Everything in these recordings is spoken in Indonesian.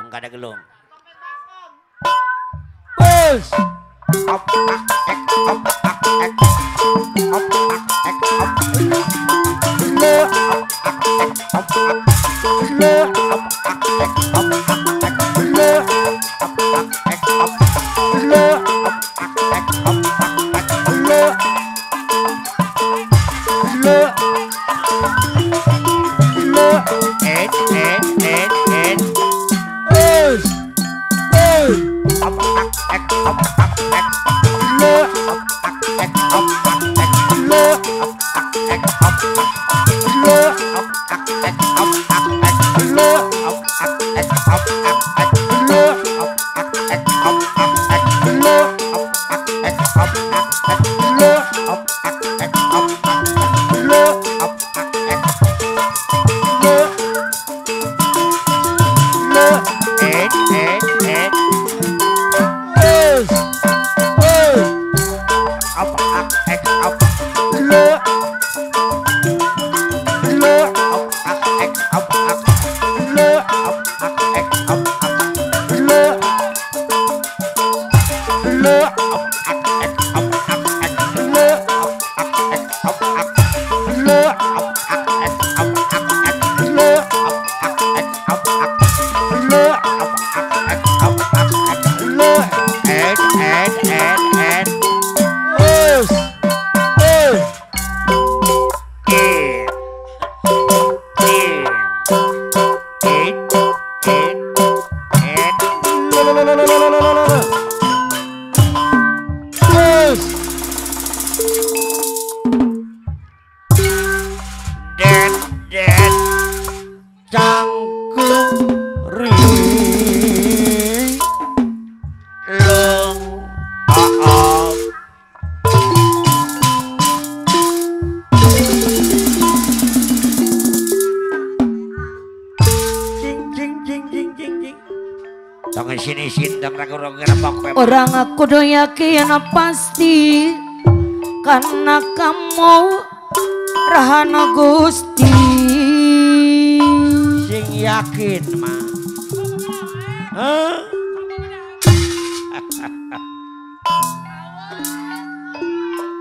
Kada gelung. Bus. Orang aku do yakin pasti karena kamu rahana Gusti sing yakin mah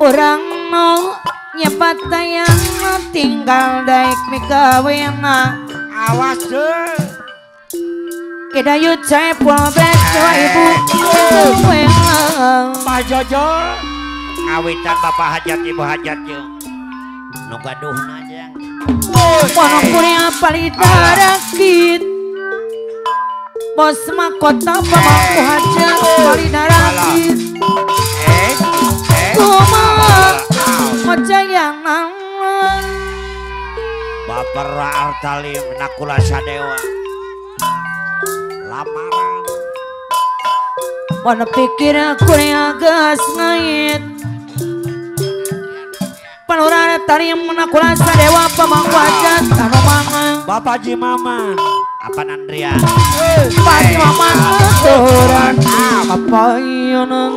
orang no nyepat tayang tinggal daik mikawena awas deh kedayut saya puabek coba ibu Pak Jojo ngawitan bapak hajat ibu hajat yuk nu gaduh aja Pono kuring palita rakit bos makota pamangku hajat palita rakit kuma mojayangan baper artali nakula sadewa lamaran Wana pikir kuring agas ngait Panurana tari menakula sadewa pamangku hajat anu mangan Bapak Ji Mama apa Nandria Pak Ji Mama aturan papayonan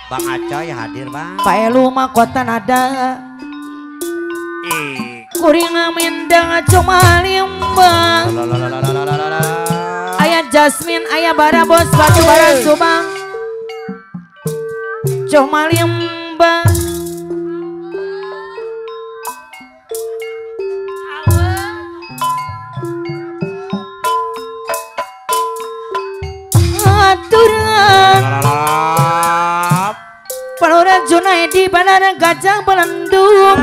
Bang Acoy hadir bang Pak Elu makota nada kuring mindang cuma limbang Ayah Jasmine ayah bara bos batu bara subang cuma limbang aturan Palura Junaidi Bandara Gajah Belendung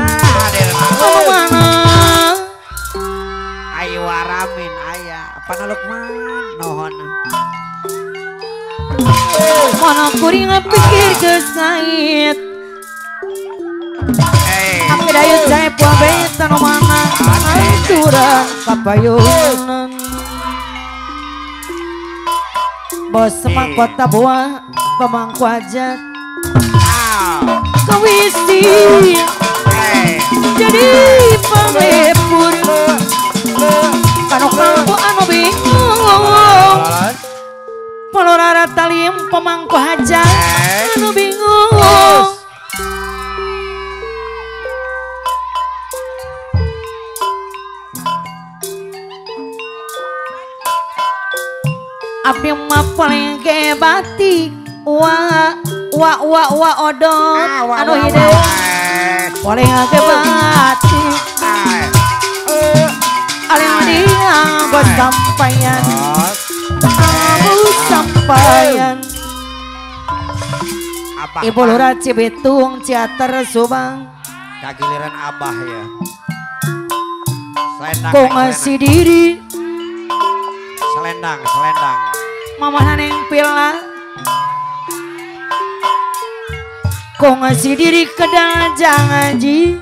mana ayo waramin ayah apa nalukman nohon mana kuring pikir kesait aku dayut saya puah betan mana aturan papayunan bos semak kota buah pemangku hajat kawisi jadi pamepur kanu kamu anu bingung palorara talim pemangku hajat anu bingung abdi mah paling ge batik wa odot anu hideung paling ge batik aling dia bos sampaian sampaian Ibu Lurah Cibitung Ciater Subang kagiliran abah ya kok ngasih diri selendang mama neng pila kok ngasih diri ke dajang ngaji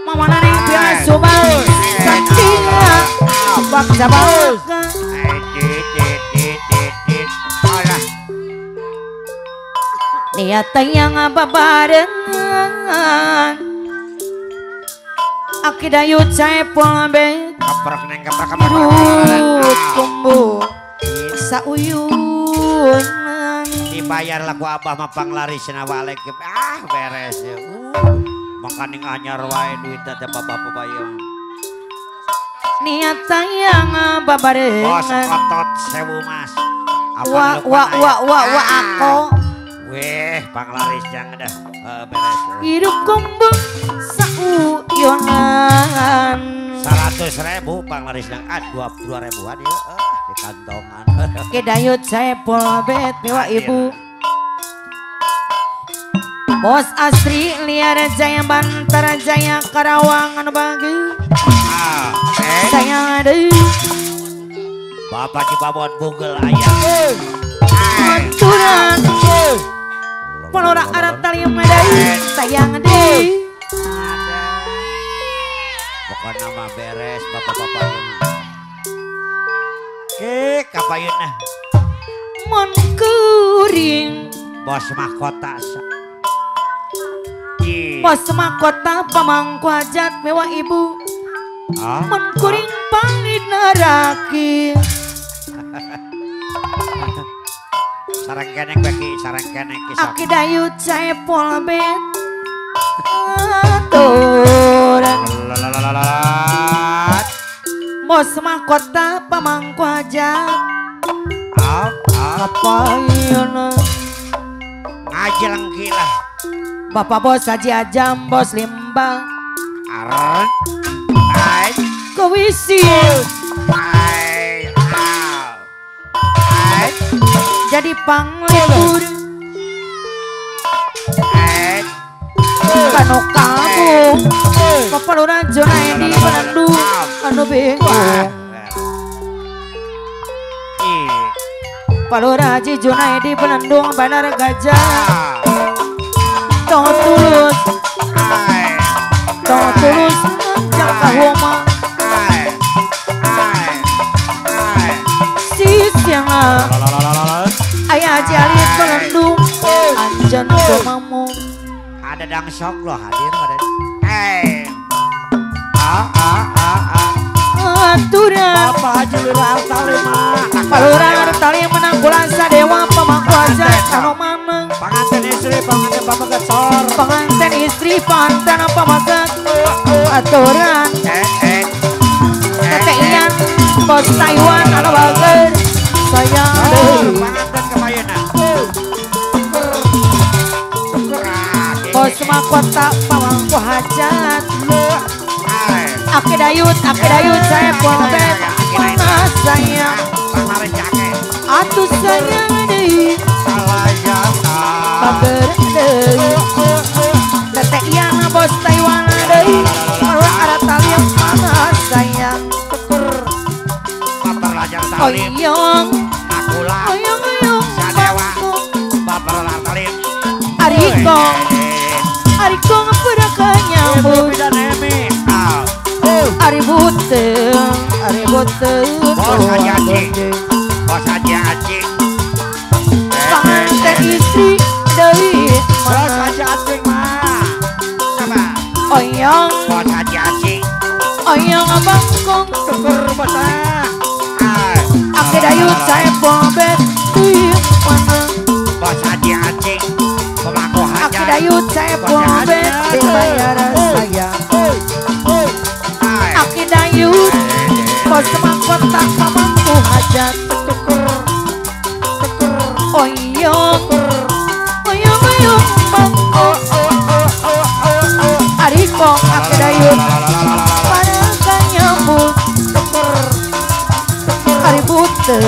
mama neng pila Subang saksinya baksa baksa niat yang babarengan akidayut saepol be rut kumbu sauyunan dibayar lagu abah mah panglarisna walek beres ya makaning anyar wae duit teh bapak-bapak niat yang babarengan bos otot sewu mas wa ako weh panglaris jangan dah beres hidup kumbung sauyunan 100.000 panglaris nang 22.000-an ya di kantongan kedayut saepol bet mewa ibu bos asri liar jaya Bantar Jaya Karawang anu bagi saya ada bapak di babon Google ayam aturan Palora arat tali medai sayang deh pokoknya nama beres bapak-bapak ke kapayun mon kuring bos mahkota bos mahkota pamangku hajat mewah ibu mon kuring pangit neraki sarang keneng bagi sarang keneng kisah akidayut saepol bet aturan bos mahkota pamangku hajat apayuna ngajelang gila bapak bos Haji Ajam bos Limbang aran kewisin jadi panglebur kanu kamu Bapak Lurah Junaidi Bandung anu bingung Pak Lurah Haji Junaidi Bandung Bandar Gajah tong tulus jak kahuma sisiang ayah Jalit Bandung anjan komamu ada dangsok loh hadir pada aturan Bapak Haji Lurah Artalima Pak Lurah Artalima menang bulan sadewa pemangku hajat anu maneng pengantin istri pengantin bapak kesor pengantin istri pantan pamagat aturan teteian bos Taiwan anu bager saya pengantin kemayana bos mahkota pamangku hajat akidayut saya polbet mana saya atuh sayang deui bager deui teteian bos Taiwan deui kalau ada talian mana sayang oyong bapak Artalim Ariko ngepura nyambut Ari buteng bos Haji panganten istri deui dayut saya bombet di mana. Bos Haji Acing pemangku Aki hajat. dayut saya bombet dibayar saya. Aki dayut bos semangkot tak pamangku hajat. Oyong oyong oyong mangko. Ariko aki dayut pada kanyambut. Aributun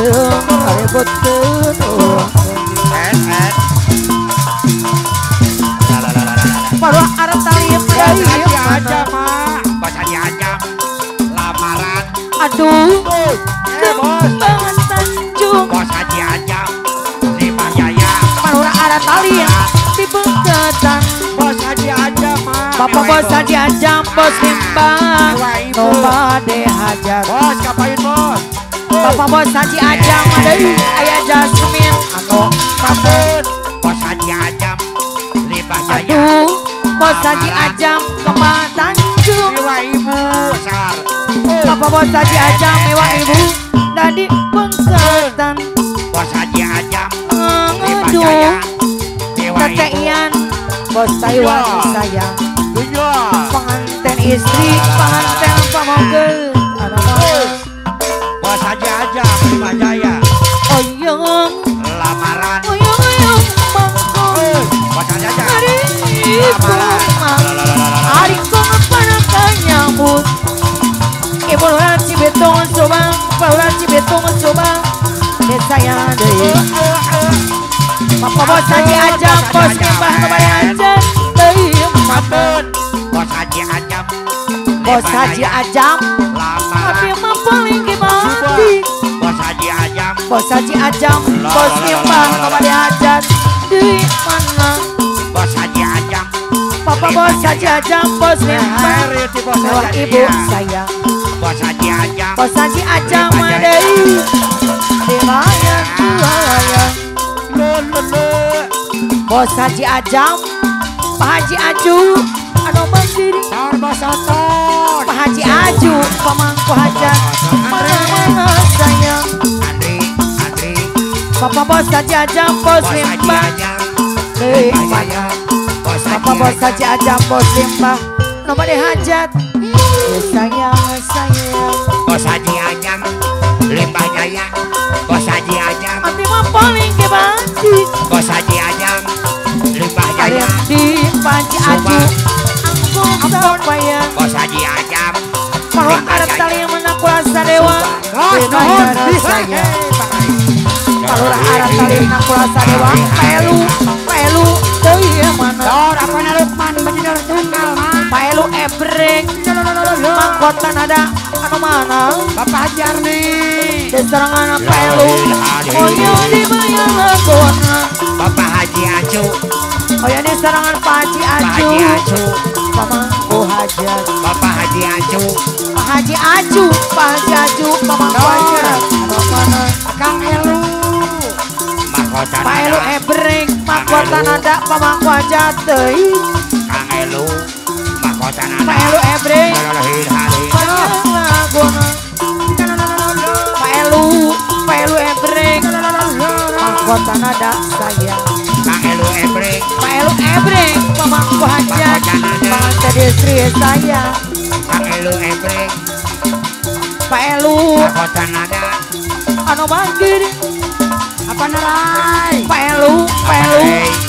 baru arah tali dari aja mak. Bos Haji Ajam lamaran. aduh banget Tanjung Bos Haji Ajam Lima Jaya. baru arah tali di Bekatan. Bos Haji Ajam mak. Bapak bos Haji Ajam bos Limbang nobade hajar. Bos ngapain bos? Bapak bos Haji Ajam ada ayah Jasmin anu kabun. Bos Haji Ajam Lima Jaya. Aduh bos Haji Ajam Kembang Tanjung. Dewa ibu sar. Bapak bos Haji Ajam mewah ibu dari Bekatan. Bos Haji Ajam Lima Jaya. Aduh Dewa ibu. Tetean bos Taiwan sayang. Tujuh. Pengantin istri pengantin pamogel. Bos Haji Ajam Lima Jaya. Oyong Lamaran. oyong oyong mangko. Bos Haji Ajam Ariku Ariku ngepana nyambut. Ibu orang Cibetong Subang, orang Cibetong Subang. Desa yang deui. Bapak bos Haji Ajam bos Limbah kembali ajar deui. Sabun. Bos Haji Ajam Bos Haji Ajam tapi lamaran. mah paling gimana. Bos Haji Ajam Bos Haji Ajam bos Limbah kembali ajar di mana. Bos Haji Ajam Bapak bos Haji Ajam bos Limbah mewah ibu sayang. Bos Haji Ajam Bos Haji Ajam madei dibayar tuaya. Bos Haji Ajam Pak Haji Aju anu mandiri. Bos Oton Pak Haji Aju pamangku hajat mana sayang. Andri Bapak bos Haji Ajam bos Bos Haji Limbah Ajam deui Lima mana. Jaya. Bos Bapak bos Haji Ajam bos Limbah nomor hajat. Sayang sayang Bos Haji Ajam Lima Jaya. Bos Haji Ajam tapi mah paling kebanti. Bos Haji Ajam Lima Jaya. Ada di Panji Aju aku supaya Bos Haji Ajam bahwa ada tali yang menakulasa dewa dibayar saya. Kalau ada tali yang menakulasa dewa pelu deui mana. Apa narukman bener tunggal mah. Pelu ebrek mangkota nada anu mana. Bapak Haji Arni. Di serangan pelu oyo dibayar lagona. Bapak Haji Aju. Oyo di serangan Pak Haji Pak Aju Haji Aju. pamangku hajat. Bapak Haji Aju. Pak Haji Aju pamangku hajat anu mana. Kang Elu. Mahkota Pak Elu ebrek mahkota nada pamangku hajat deui. Kang Elu. Mahkota nada. Pak Elu ebrek Lahir hari. bayar lagona. Pak Elu ebrek mahkota nada sayang. Kang Elu Ebrek. Pak Elu ebrek pamangku hajat pengantin istri saya. Kang Elu Ebrek. Pak Elu Mahkota nada. anu manggil. Apa narai? Pak Elu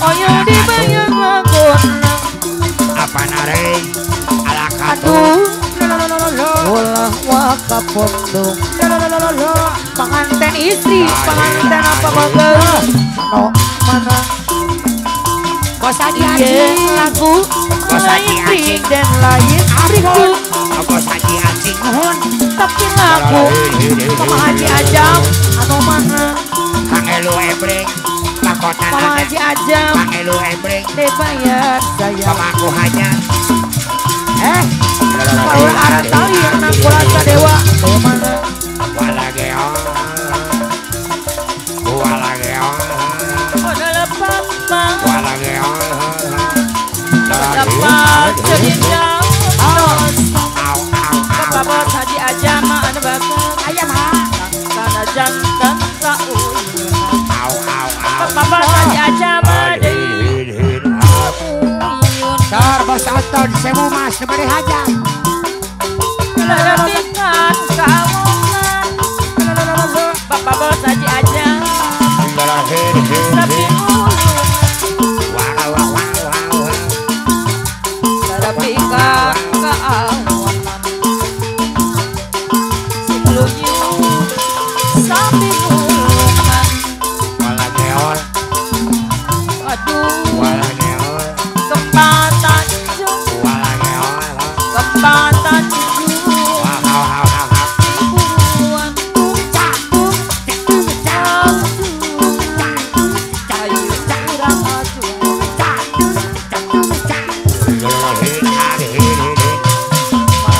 oyo dibayar lagona. Apa narai? Ala katu. Aduh ulah wakapondong pengantin istri pengantin apa bagel no mana. Bos Haji Iya Acing. lagu Bos Haji lain Acing. dan lain ariku Bos Haji Acing. tapi lagu Papa Haji Ajam anu mana. Kang Elu Ebrek. Mahkota Papa nada. Haji Ajam Kang Elu Ebrek. dibayar saya. Pemangku hajat. Kalau ada tali yang nakulasa dewa di mana. Walageon. Walageon. Adalah papa Walageon. dapat cerita terus. Au au au. Bapak Bos Haji Ajam ada bapak Ayam ha. tanah jam jantan sauyun Au au au. Bapak saja madai Sor bos Anton semu mas nemani hajat. Lelepikan kawangan Bapak bos aja Tapi Wow wow wow wow. lelepikan kawangan Sebelumnya Sampai nulungan Wala geol. Aduh Wala geol. Kempatan jung Wala geol. Kempatan jung Wow wow wow wow. Buruan Cayu kurang aduh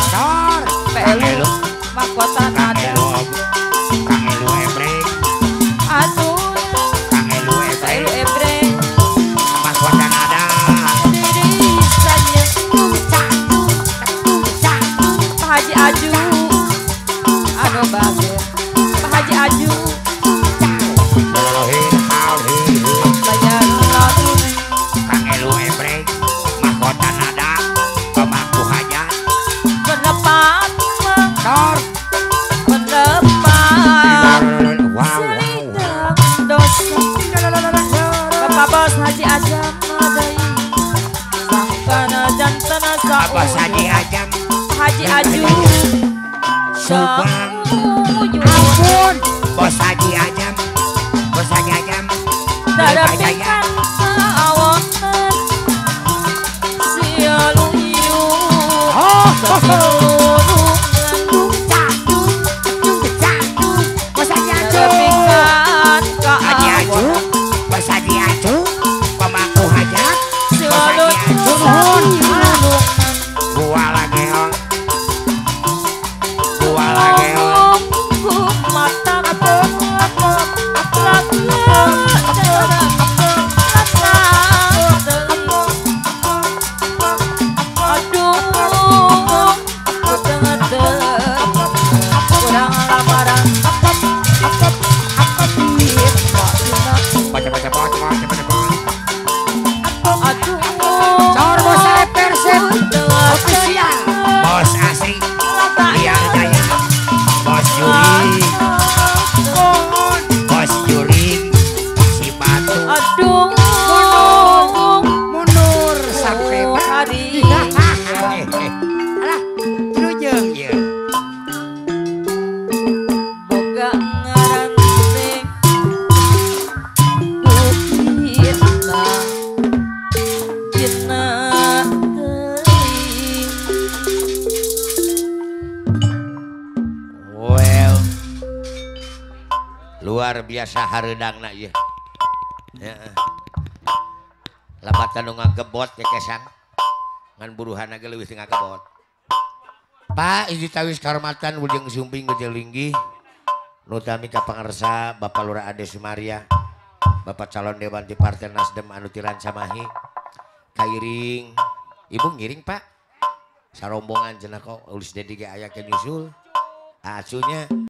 Sor. Pelu mahkota nada Aduh Pelu ebreng Dirisannya Pak Haji Aju Anu bagus Pak Haji Aju Bayar lalu Penepat Sor. Penepat Selidang dosa Bapak bos Haji Ajam Madai Sangkana jantana sauyun Haji Aju Sauyun Ampun. Bos Haji Ajam, Bos Haji Ajam, Dadapikan awangan Sialuyun Oh. Setulungan Bos Anton. Dadapikan Haji Aju, kawangan Bos Haji Aju, pemangku hajat, Sialuyun gua lagi on, gua lagi on. Baca baca baca baca baca baca. Sor bos Persib. Official. Bos Asri, Liang Jaya, Bos Yuri, Bos Yuri, si Batu. Aduh, Mundur sampai hari Alah, lu jeung. Iya. boga ngaranting bukitna jina teuing Well, luar biasa hareudangna ieu. Heeh. Labatan nu ngagebot ya kesan. Ngan buruhanna ge leuwih teu ngagebot. Pak, hiji tawis kahormatan Wilujeng Sumping Gejelinggi. Nu tami ka pangarsa Bapak Lurah Ade Sumaria. Bapak calon dewan di Partai Nasdem anu tiran samahi. Kairing. Ibu ngiring, Pak. Sarombongan cenah kok ulis dedi ge aya ke nyusul. Asunya